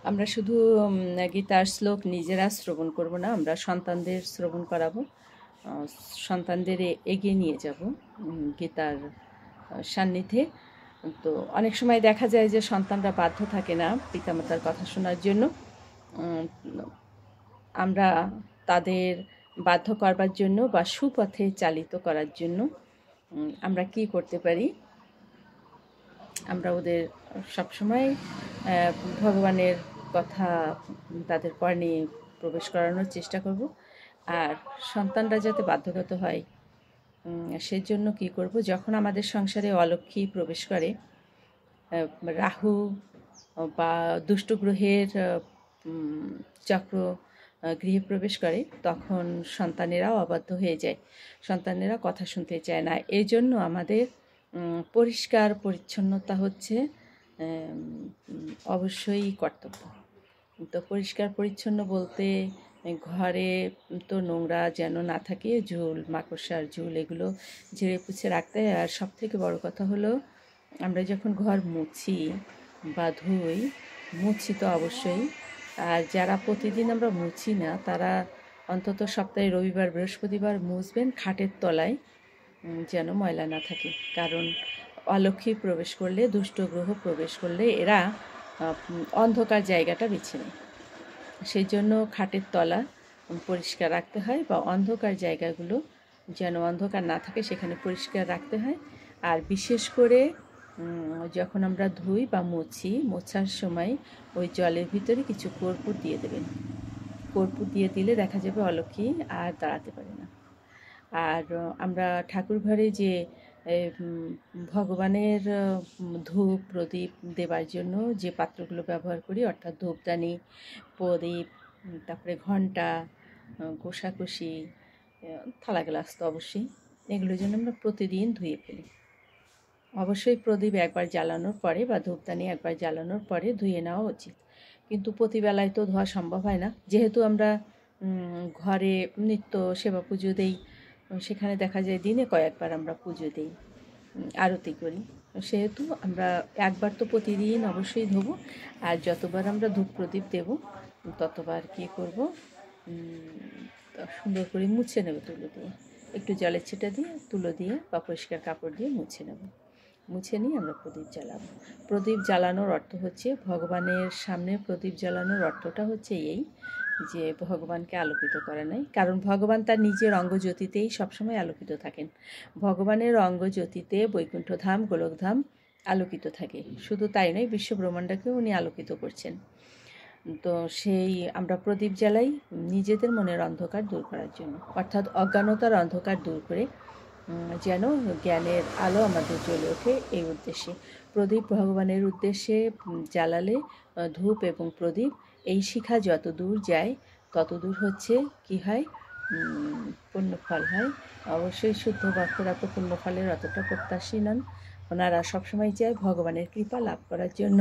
আমরা শুধু গীতার শ্লোক নিজেরা শ্রবণ করব না, আমরা সন্তানদের শ্রবণ করাবো, সন্তানদের এগিয়ে নিয়ে যাব গীতার সান্নিধ্যে। তো অনেক সময় দেখা যায় যে সন্তানরা বাধ্য থাকে না পিতামাতার কথা শোনার জন্য। আমরা তাদের বাধ্য করবার জন্য বা সুপথে চালিত করার জন্য আমরা কি করতে পারি? আমরা ওদের সবসময় ভগবানের কথা তাদের কর্ণে প্রবেশ করানোর চেষ্টা করব। আর সন্তানরা যাতে বাধ্যগত হয় সেজন্য কি করব, যখন আমাদের সংসারে অলক্ষ্মী প্রবেশ করে, রাহু বা দুষ্ট গ্রহের চক্র গৃহে প্রবেশ করে, তখন সন্তানেরাও অবাধ্য হয়ে যায়, সন্তানেরা কথা শুনতে চায় না। এই জন্য আমাদের পরিষ্কার পরিচ্ছন্নতা হচ্ছে অবশ্যই কর্তব্য। তো পরিষ্কার পরিচ্ছন্ন বলতে ঘরে তো নোংরা যেন না থাকে, ঝুল মাকড়সার ঝুল এগুলো ঝেড়ে পুছে রাখতে হয়। আর সব থেকে বড় কথা হলো, আমরা যখন ঘর মুছি বা ধুই, মুছি তো অবশ্যই, আর যারা প্রতিদিন আমরা মুছি না তারা অন্তত সপ্তাহে রবিবার বৃহস্পতিবার মুছবেন খাটের তলায়, যেন ময়লা না থাকে। কারণ অলক্ষ্মী প্রবেশ করলে, দুষ্ট গ্রহ প্রবেশ করলে এরা অন্ধকার জায়গাটা বেছে নেয়। সেই জন্য খাটের তলা পরিষ্কার রাখতে হয়, বা অন্ধকার জায়গাগুলো যেন অন্ধকার না থাকে সেখানে পরিষ্কার রাখতে হয়। আর বিশেষ করে যখন আমরা ধুই বা মুছি, মোছার সময় ওই জলের ভিতরে কিছু কর্পূর দিয়ে দেবেন। কর্পূর দিয়ে দিলে দেখা যাবে অলক্ষ্মী আর দাঁড়াতে পারে না। আর আমরা ঠাকুর ঘরে যে ভগবানের ধূপ প্রদীপ দেবার জন্য যে পাত্রগুলো ব্যবহার করি, অর্থাৎ ধূপদানি, প্রদীপ, তারপরে ঘণ্টা, কোষাকুষি, থালা গ্লাস তো অবশ্যই, এগুলোর জন্য আমরা প্রতিদিন ধুয়ে ফেলি। অবশ্যই প্রদীপ একবার জ্বালানোর পরে বা ধূপদানি একবার জ্বালানোর পরে ধুয়ে নেওয়া উচিত, কিন্তু প্রতিবেলায় তো ধোয়া সম্ভব হয় না। যেহেতু আমরা ঘরে নিত্য সেবা পুজো দেই, সেখানে দেখা যায় দিনে কয়েকবার আমরা পুজো দিই, আরতি করি, সেহেতু আমরা একবার তো প্রতিদিন অবশ্যই ধোবো। আর যতবার আমরা ধূপ প্রদীপ দেব ততবার কী করব, সুন্দর করে মুছে নেব, তুলো দিয়ে একটু জলের ছিটা দিয়ে, তুলো দিয়ে বা পরিষ্কার কাপড় দিয়ে মুছে নেব। মুছে নিয়ে আমরা প্রদীপ জ্বালাবো। প্রদীপ জ্বালানোর অর্থ হচ্ছে, ভগবানের সামনে প্রদীপ জ্বালানোর অর্থটা হচ্ছে এই যে ভগবানকে আলোকিত করা নাই। কারণ ভগবান তার নিজের অঙ্গজ্যোতিতেই সবসময় আলোকিত থাকেন। ভগবানের অঙ্গজ্যোতিতে বৈকুণ্ঠধাম, গোলকধাম আলোকিত থাকে। শুধু তাই নয়, বিশ্ব ব্রহ্মাণ্ডকেও উনি আলোকিত করছেন। তো সেই আমরা প্রদীপ জ্বালাই নিজেদের মনের অন্ধকার দূর করার জন্য, অর্থাৎ অজ্ঞানতার অন্ধকার দূর করে যেন জ্ঞানের আলো আমাদের জ্বলে ওঠে, এই উদ্দেশ্যে। প্রদীপ ভগবানের উদ্দেশ্যে জ্বালালে, ধূপ এবং প্রদীপ, এই শিখা যত দূর যায় তত দূর হচ্ছে কি হয়, পুণ্যফল হয়। অবশ্যই শুদ্ধ ভক্তরা তো পুণ্যফলের অতটা প্রত্যাশী নন, ওনারা সবসময় চায় ভগবানের কৃপা লাভ করার জন্য।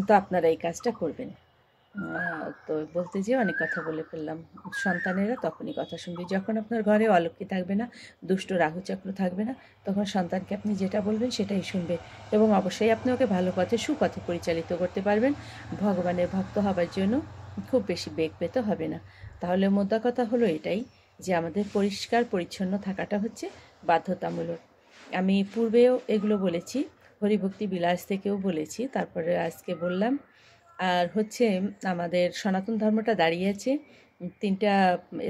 তো আপনারা এই কাজটা করবেন। তো বলতে যেয়ে অনেক কথা বলে ফেললাম। সন্তানেরা তখনই কথা শুনবে যখন আপনার ঘরে অলক্ষ্মী থাকবে না, দুষ্ট রাহুচক্র থাকবে না, তখন সন্তানকে আপনি যেটা বলবেন সেটাই শুনবে, এবং অবশ্যই আপনি ওকে ভালো পথে, সুপথে পরিচালিত করতে পারবেন। ভগবানের ভক্ত হবার জন্য খুব বেশি বেগ পেতে হবে না। তাহলে মোদ্দা কথা হলো এটাই, যে আমাদের পরিষ্কার পরিচ্ছন্ন থাকাটা হচ্ছে বাধ্যতামূলক। আমি পূর্বেও এগুলো বলেছি, হরিভক্তি বিলাস থেকেও বলেছি, তারপরে আজকে বললাম। আর হচ্ছে আমাদের সনাতন ধর্মটা দাঁড়িয়ে আছে তিনটা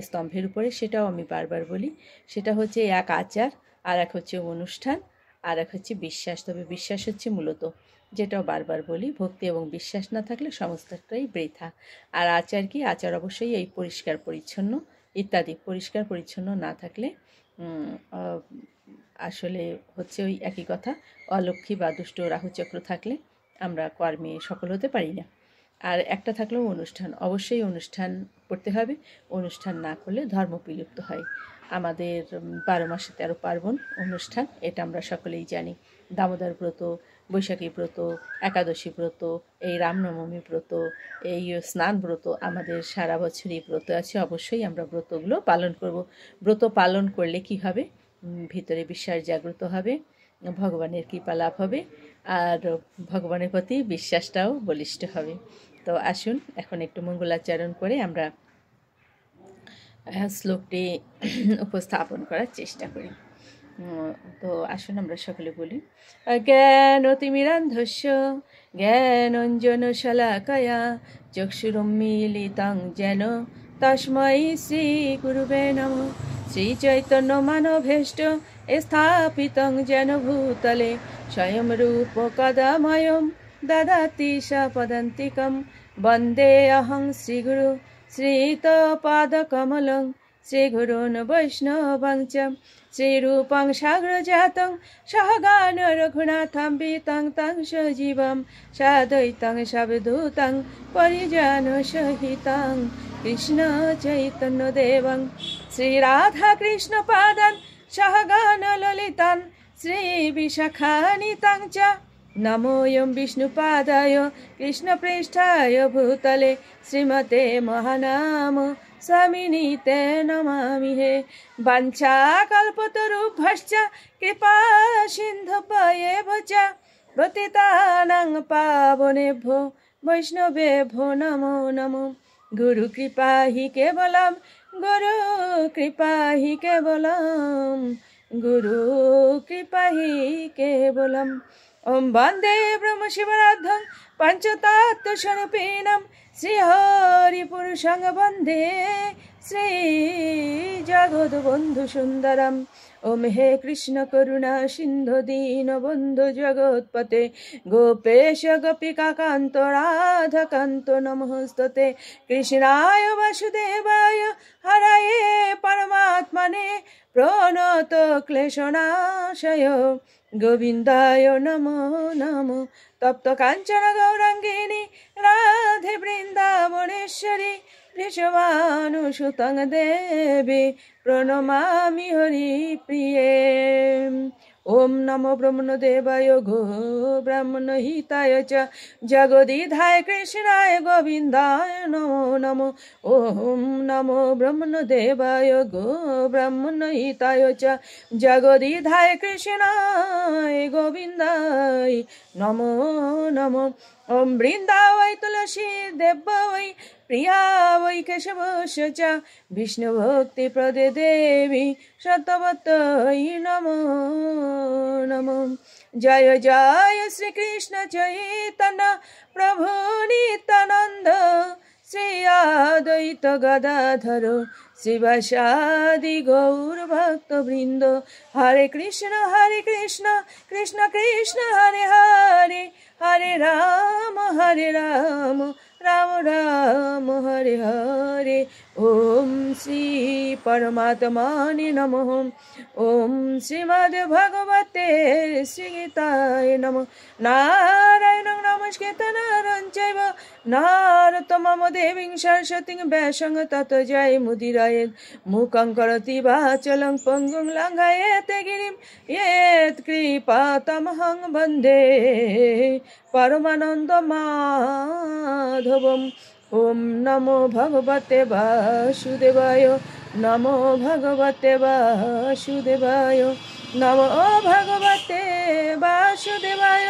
স্তম্ভের উপরে, সেটাও আমি বারবার বলি। সেটা হচ্ছে এক আচার, আর এক হচ্ছে অনুষ্ঠান, আর এক হচ্ছে বিশ্বাস। তবে বিশ্বাস হচ্ছে মূলত, যেটাও বারবার বলি, ভক্তি এবং বিশ্বাস না থাকলে সমস্তটাই বৃথা। আর আচার কি? আচার অবশ্যই এই পরিষ্কার পরিচ্ছন্ন ইত্যাদি। পরিষ্কার পরিচ্ছন্ন না থাকলে আসলে হচ্ছে ওই একই কথা, অলক্ষ্মী বা দুষ্ট রাহুচক্র থাকলে আমরা কর্মে সফল হতে পারি না। আর একটা থাকলেও অনুষ্ঠান, অবশ্যই অনুষ্ঠান করতে হবে। অনুষ্ঠান না করলে ধর্ম বিলুপ্ত হয়। আমাদের 12 মাসে 13 পার্বণ অনুষ্ঠান, এটা আমরা সকলেই জানি। দামোদর ব্রত, বৈশাখী ব্রত, একাদশী ব্রত, এই রামনবমী ব্রত, এই স্নান ব্রত, আমাদের সারা বছরই ব্রত আছে। অবশ্যই আমরা ব্রতগুলো পালন করব। ব্রত পালন করলে কি হবে? ভিতরে বিশ্বাস জাগ্রত হবে, ভগবানের কৃপা লাভ হবে, আর ভগবানের প্রতি বিশ্বাসটাও বলিষ্ঠ হবে। তো আসুন এখন একটু মঙ্গলাচরণ করে আমরা শ্লোকটি উপস্থাপন করার চেষ্টা করি। তো আসুন আমরা সকলে বলি। জ্ঞানতিমিরান্ধস্য জ্ঞানঞ্জন শলাকয়া চক্ষুরুন্মীলিতং যেন তস্मै শ্রী গুরুবে নমঃ। শ্রীচৈতন্য মানভেষ্ট স্থাপিতং যেন ভূতলে স্বয়ং রূপ কদাময়ং দদাতি সপদান্তিকং। বন্দে অহং শ্রীগুরু শ্রীতপাদকমलं শ্রীগুরুन् বৈষ্ণবং চ। শ্রীরূপং সাগ্রজাतं সহগণ রঘুনাথं বিतं तं সজীবं সাদ্বৈतं সাবধূतं পরিজনসহিतं কৃষ্ণ চৈতন্যদেবং শ্রীরাধাকৃষ্ণপাদান সহগণ ললিতান শ্রীবিশাখানিতাং চ। নমোऽयं विष्णुपादाय कृष्णप्रेष्ठाय भूतले श्रीमते महानाम स्वामिनीते नमामि हे। वाञ्छाकल्पतरुभ्यश्च कृपा सिन्धुभ्येव च पतितानां पावनेभ्यो वैष्णवेभ्यो नमो नमो। गुरुकृपा हि केवलं गुरुकृपा हि केवलं गुरुकृपा हि केवलम्। ॐ वन्दे ब्रह्मशिवराद्धं पञ्चतत्त्वस्वरूपिणं श्रीहरिपुरुषं वन्दे श्रीजगद्बन्धुसुन्दरम्। ॐ हे कृष्ण करुणा सिन्धु दीनबन्धु जगत्पते गोपेश गोपिकान्त राधाकान्त नमोस्तुते। कृष्णाय वासुदेवाय हरये परमात्मने प्रणत क्लेशनाशय गोविन्दाय नमो नमो। तप्त काञ्चन गौराङ्गिनी राधे वृन्दावनेश्वरी वृषभानुसुतं देवी प्रणमामि हरिप्रिये। ओम नमो ब्रह्मदेवाय गो ब्राह्मणहिताय च जगदीधाय कृष्णाय गोविन्दाय नमो नमो। ओम नमो ब्रह्मदेवाय गो ब्राह्मणहिताय च जगदीधाय कृष्णाय गोविन्दाय नमो नमो। ओम वृन्दावै तुलसी देव वै प्रिया वै केशवस्य च विष्णुभक्तिप्रदे देवी शतवत्यै नमो नमो। जय जय श्री कृष्ण चैतन्य प्रभु नित्यानंद श्री अद्वैत गदाधर शिवासादि गौर भक्त वृंद। हरे कृष्ण कृष्ण कृष्ण हरे हरे हरे राम राम राम हरे हरे। ओम श्री परमात्मने नमः। ओम श्रीमद्भगवते श्रीगीताय नमः। नारायणं नमस्कृत्य नरं चैव नरोत्तमं देवीं सरस्वतीं व्यासं ततो जयमुदीरयेत्। मूकं करोति वाचालं पङ्गुं लङ्घयते गिरिं यत्कृपातमहं वन्दे परमानन्दमाधवम्। ओम नमो भगवते वासुदेवाय नमो भगवते वासुदेवाय नमो भगवते वासुदेवाय।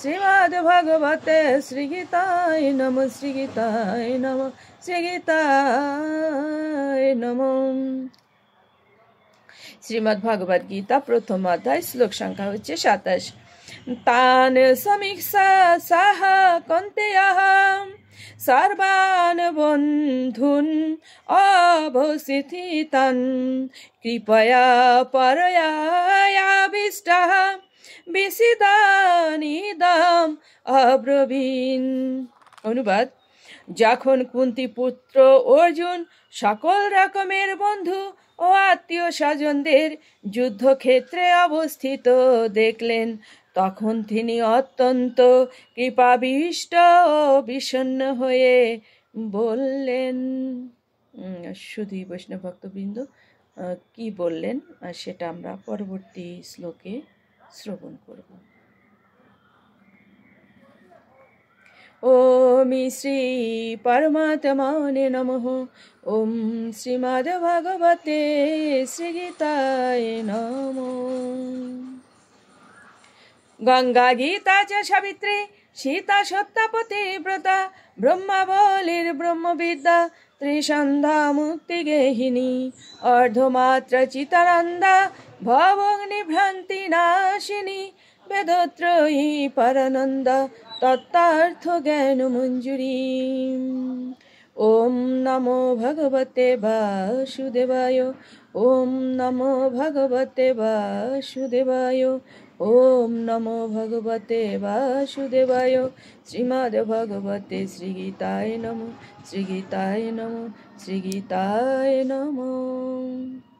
श्रीमद्भगवते श्रीगीताय नमः श्रीगीताय नमः श्रीगीताय नमः। श्रीमद्भगवद गीता प्रथम अध्याय श्लोक संख्या হচ্ছে 27। तान समीक्षा साह कौन्तेयः सर्वान् बन्धून् अवसिथितान् कृपया परयायाभिष्टः विषिदानिदम् अब्रवीन्। অনুবাদ। যখন কুন্তী পুত্র অর্জুন সকল রকমের বন্ধু ও আত্মীয় স্বজনদের যুদ্ধক্ষেত্রে অবস্থিত দেখলেন তখন তিনি অত্যন্ত কৃপাবিষ্ট ও বিষণ্ণ হয়ে বললেন। শুধু বৈষ্ণব ভক্তবৃন্দ কি বললেন সেটা আমরা পরবর্তী শ্লোকে শ্রবণ করব। ओम श्री परमात्मने नमः। ओम श्रीमद्भगवते श्रीगीताय नमः। गंगा गीता च सावित्री সীতা সত্যাপতি ব্রতা ব্রহ্মাবলীর ব্রহ্মবিদ্যা ত্রিসন্ধ্যা মুক্তি গেহিনী অর্ধমাত্রা চিতানন্দা ভবগ্নি ভ্রান্তি নাশিনী বেদত্রয়ী পরানন্দা তত্ত্বার্থ জ্ঞান মঞ্জুরি। ওম নমো ভগবতে বাসুদেবায়। ওম নমো ভগবতে বাসুদেবায়। ওম নমো ভগবতে বাসুদেবায়। শ্রীমদ্ ভগবতে শ্রীগীতায় নমঃ। শ্রীগীতায় নমঃ। শ্রীগীতায় নমঃ।